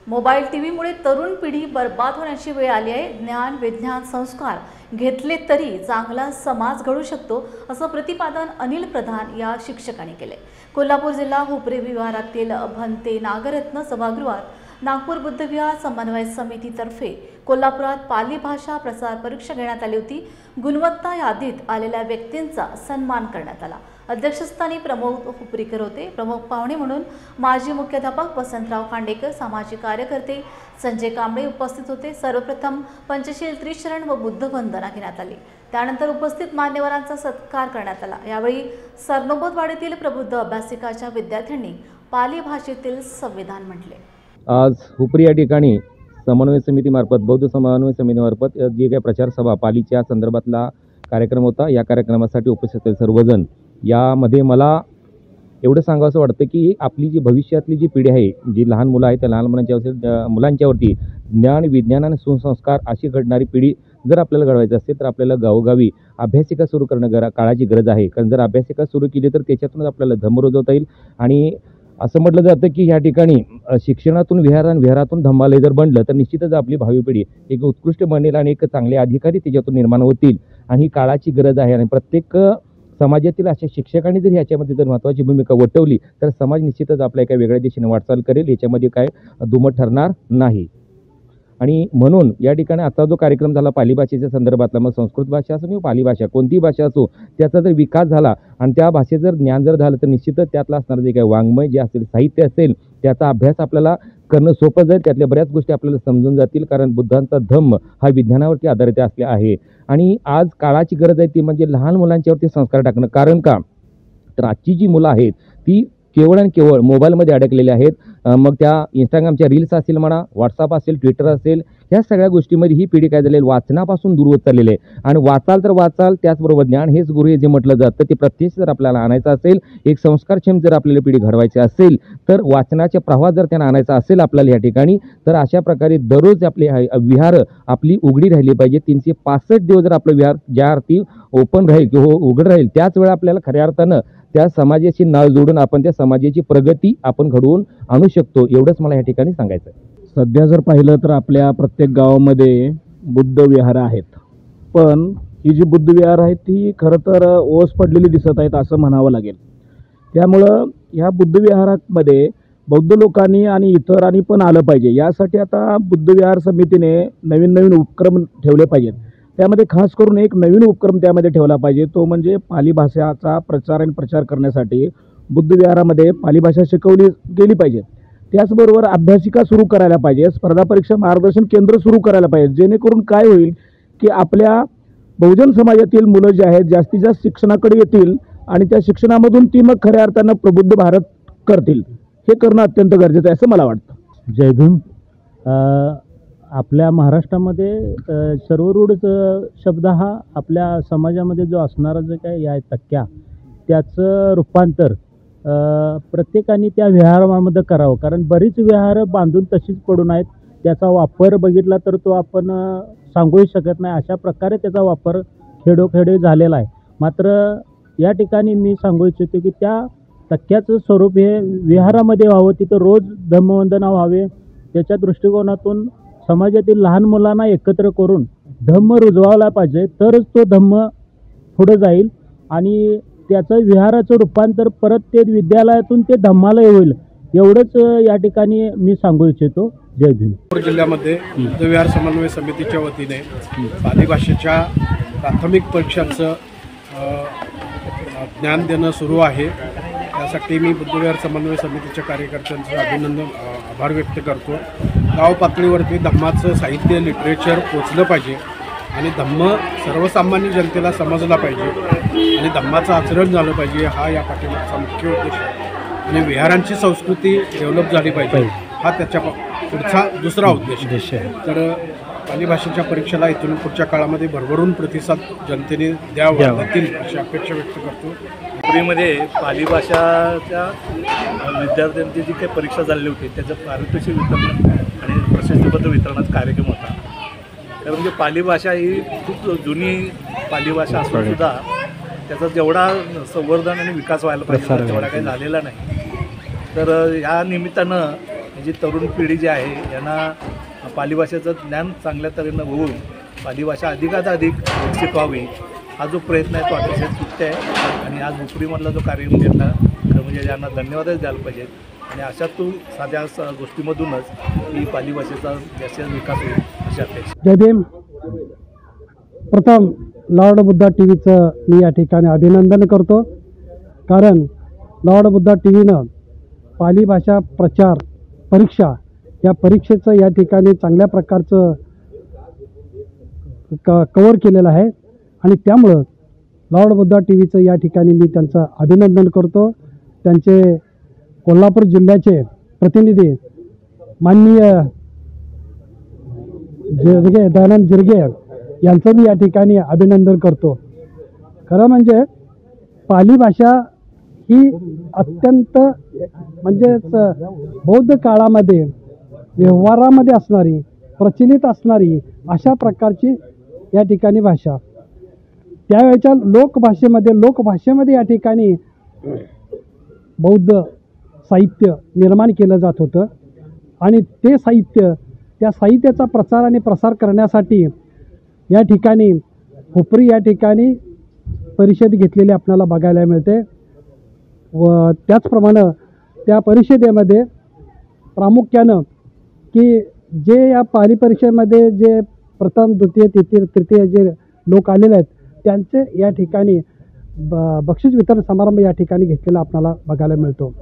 Mobile टीव्हीमुळे तरुण पिढी बर्बाद होण्याची वेळ आली आहे। ज्ञान, विज्ञान, संस्कार घेतले तरी चांगला समाज घडू शकतो, असं प्रतिपादन अनिल प्रधान या शिक्षकांनी केले। कोल्हापूर जिल्हा हुपरी विभागातील भंते नागरत्न सभागृहात नागपूर बुद्धविहार समन्वय समितीतर्फे कोल्हापुरात पाली भाषा प्रसार परीक्षा घेण्यात आली होती। गुणवत्ता यादीत आलेल्या व्यक्तींचा सन्मान करण्यात आला। अध्यक्षस्थानी प्रमोद हुपरीकर होते। प्रमुख पाहुणे म्हणून माजी मुख्याध्यापक वसंतराव खांडेकर, सामाजिक कार्यकर्ते संजय कांबळे उपस्थित होते। सर्वप्रथम पंचशील त्रिशरण व बुद्ध वंदना घेण्यात आली। त्यानंतर उपस्थित मान्यवरांचा सत्कार करण्यात आला। यावेळी सरनोबतवाडीतील प्रबुद्ध अभ्यासिकाच्या विद्यार्थ्यांनी पाली भाषेतील संविधान म्हटले। आज हुपरी या ठिकाणी समन्वय समितीमार्फत बौद्ध समन्वय समितीमार्फत जी काही प्रचार सभा पालीच्या संदर्भातला कार्यक्रम होता, या कार्यक्रमासाठी उपस्थित सर्वजण, यामध्ये मला एवढं सांगावंसं वाटतं की आपली जी भविष्यातली जी पिढी आहे, जी लहान मुलं आहेत, त्या लहान मुलांच्यावरती ज्ञान, विज्ञान आणि सुसंस्कार अशी घडणारी पिढी जर आपल्याला घडवायची असेल तर आपल्याला गावोगावी अभ्यासिका सुरू करणं काळाची गरज आहे। कारण जर अभ्यासिका सुरू केली तर त्याच्यातूनच आपल्याला धम्म रुजवता येईल। आणि असं म्हटलं जातं की या ठिकाणी शिक्षणातून विहार आणि विहारातून धम्मालय जर बनलं तर निश्चितच आपली भावी पिढी एक उत्कृष्ट बनेल आणि एक चांगले अधिकारी त्याच्यातून निर्माण होतील। आणि ही काळाची गरज आहे आणि प्रत्येक समाजातील अशा शिक्षकांनी जर ह्याच्यामध्ये जर महत्त्वाची भूमिका वठवली तर समाज निश्चितच आपल्या एका वेगळ्या दिशेने वाटचाल करेल, याच्यामध्ये काय दुमत ठरणार नाही। आणि म्हणून या ठिकाणी आता जो कार्यक्रम झाला पाली भाषेच्या संदर्भातला, मग संस्कृत भाषा असो किंवा पाली भाषा कोणतीही भाषा असो, त्याचा जर विकास झाला आणि त्या भाषेचं जर ज्ञान जर झालं तर निश्चितच त्यातलं असणारं जे काही वाङ्मय जे असेल, साहित्य असेल, त्याचा अभ्यास आपल्याला करणं सोपं जाईल। त्यातल्या बऱ्याच गोष्टी आपल्याला समजून जातील, कारण बुद्धांचा धम्म हा विज्ञानावरती आधारित असले आहे। आणि आज काळाची गरज आहे ती म्हणजे लहान मुलांच्यावरती संस्कार टाकणं। कारण का तर आजची जी मुलं आहेत ती केवळ आणि केवळ मोबाईलमध्ये अडकलेले आहेत। मग त्या इंस्टाग्रामच्या रील्स असेल म्हणा, व्हॉट्सअप असेल, ट्विटर असेल, ह्या सगळ्या गोष्टीमध्ये ही पिढी काय झालेली वाचनापासून दूर होत चाललेली आहे। आणि वाचाल तर वाचाल, त्याचबरोबर ज्ञान हेच गुरु हे जे म्हटलं जातं ते प्रत्यक्ष जर आपल्याला आणायचं असेल, एक संस्कारक्षम जर आपल्याला पिढी घडवायची असेल तर वाचनाच्या प्रवाहात जर त्यांना आणायचा असेल आपल्याला या ठिकाणी, तर अशा प्रकारे दररोज आपले विहार आपली उघडी राहिली पाहिजे। 365 दिवस जर आपलं विहार ज्या अर्थी ओपन राहील किंवा उघड राहील त्याच वेळा आपल्याला खऱ्या अर्थानं त्या समाजाशी नाळ जोडून आपण त्या समाजाची प्रगती आपण घडवून आणू शकतो, एवढंच मला या ठिकाणी सांगायचं आहे। सध्या जर पाहिलं तर आपल्या प्रत्येक गावामध्ये बुद्ध विहार आहेत, पण ही जी बुद्ध विहार आहेत ती खरं तर ओस पडलेली दिसत आहेत असं म्हणावं लागेल। त्यामुळं ह्या बुद्ध विहारामध्ये बौद्ध लोकांनी आणि इतरांनी पण आलं पाहिजे। यासाठी आता बुद्ध विहार समितीने नवीन नवीन उपक्रम ठेवले पाहिजेत। त्यामध्ये खास करून एक नवीन उपक्रम त्यामध्ये ठेवला पाहिजे, तो म्हणजे पाली भाषेचा प्रचार आणि प्रचार करण्यासाठी बुद्ध विहारामध्ये पाली भाषा शिकवली गेली पाहिजे। त्याचबरोबर अभ्यासिका सुरू करायला पाहिजे, स्पर्धा परीक्षा मार्गदर्शन केंद्र सुरू करायला पाहिजे, जेणेकरून काय होईल की आपल्या बहुजन समाजातील मुलं जे आहेत जास्तीत जास्त शिक्षणाकडे येतील आणि त्या शिक्षणामधून ती मग खऱ्या अर्थानं प्रबुद्ध भारत करतील। हे करणं अत्यंत गरजेचं आहे असं मला वाटतं। जय भीम। आपल्या महाराष्ट्रामध्ये सर्वरूढ शब्द हा आपल्या समाजामध्ये जो असणारा जे काही आहे तक्क्या, त्याचं रूपांतर प्रत्येकाने त्या विहारामध्ये करावं। कारण बरीच विहार बांधून तशीच पडून आहेत, त्याचा वापर बघितला तर तो आपण सांगूही शकत नाही, अशा प्रकारे त्याचा वापर खेडोखेडे झालेला आहे। मात्र या ठिकाणी मी सांगू इच्छितो की त्या तक्क्याचं स्वरूप हे विहारामध्ये व्हावं, तिथं रोज धम्मवंदना व्हावे। त्याच्या दृष्टिकोनातून समाजातील लहान मुलांना एकत्र करून धम्म रुजवायला पाहिजे, तरच तो धम्म पुढे जाईल आणि त्याचं विहाराचं रूपांतर परत ते विद्यालयातून ते धम्मालय होईल, एवढंच या ठिकाणी मी सांगू इच्छितो। जय भीम। नागपूर जिल्ह्यामध्ये बुद्ध विहार समन्वय समितीच्या वतीने पाली भाषेच्या प्राथमिक परीक्षांचं ज्ञान देणं सुरू आहे। त्यासाठी मी बुद्ध विहार समन्वय समितीच्या कार्यकर्त्यांचं अभिनंदन, आभार व्यक्त करतो। गाव पातळीवरती धम्माचं साहित्य, लिटरेचर पोचलं पाहिजे आणि धम्म सर्वसामान्य जनतेला समजला पाहिजे आणि धम्माचं आचरण झालं पाहिजे, हा या पाठीमागचा मुख्य उद्देश आहे। आणि विहारांची संस्कृती डेव्हलप झाली पाहिजे, हा त्याच्या पुढचा दुसरा उद्देश आहे। तर पाली भाषेच्या परीक्षेला इथून पुढच्या काळामध्ये भरभरून प्रतिसाद जनतेने द्यावा अशी अपेक्षा व्यक्त करतो। हुपरीमध्ये पाली भाषाच्या विद्यार्थ्यांची जी काही परीक्षा झालेली होती त्याचं पारितोषिक वितरण आणि प्रशस्तीपत्र वितरणाचा कार्यक्रम होता। कारण म्हणजे पाली भाषा ही खूप जुनी पाली भाषा असून सुद्धा त्याचा जेवढा संवर्धन आणि विकास व्हायला पाहिजे तेवढा काही झालेला नाही। तर या निमित्तानं ही जी तरुण पिढी जी आहे यांना पाली भाषेचं ज्ञान चांगल्या तऱ्हेनं होऊन पाली भाषा अधिकाधिक विकसित व्हावी हा जो प्रयत्न आहे तो अतिशय स्तुत्य आहे. आणि आज हुपरीमधला जो कार्यक्रम घेतला तर म्हणजे यांना धन्यवादच द्यायला पाहिजेत. आणि अशातून साध्या गोष्टीमधूनच ही पाली भाषेचा जास्तीत विकास होईल अशी अपेक्षा. जय भीम. प्रथम लॉर्ड बुद्धा टी व्हीचं मी या ठिकाणी अभिनंदन करतो, कारण लॉर्ड बुद्धा टी व्हीनं पाली भाषा प्रचार परीक्षा या परीक्षेचं या ठिकाणी चांगल्या प्रकारचं कवर केलेलं आहे. आणि त्यामुळं लॉर्ड बुद्धा टी व्हीचं या ठिकाणी मी त्यांचं अभिनंदन करतो. त्यांचे कोल्हापूर जिल्ह्याचे प्रतिनिधी माननीय जिरगे दयानंद जिरगे यांचं मी या ठिकाणी अभिनंदन करतो. खरं म्हणजे पाली भाषा ही अत्यंत म्हणजेच बौद्ध काळामध्ये व्यवहारामध्ये असणारी प्रचलित असणारी अशा प्रकारची या ठिकाणी भाषा, त्यावेळच्या लोकभाषेमध्ये या ठिकाणी बौद्ध साहित्य निर्माण केलं जात होतं. आणि ते साहित्य त्या साहित्याचा प्रचार आणि प्रसार करण्यासाठी या ठिकाणी हुपरी या ठिकाणी परिषद घेतलेली आपल्याला बघायला मिळते. व त्याचप्रमाणे त्या परिषदेमध्ये प्रामुख्यानं की जे या पाली परिषदेमध्ये जे प्रथम द्वितीय तृतीय जे लोक आलेले आहेत त्यांचे या ठिकाणी बक्षीस वितरण समारंभ या ठिकाणी घेतलेला आपल्याला बघायला मिळतो.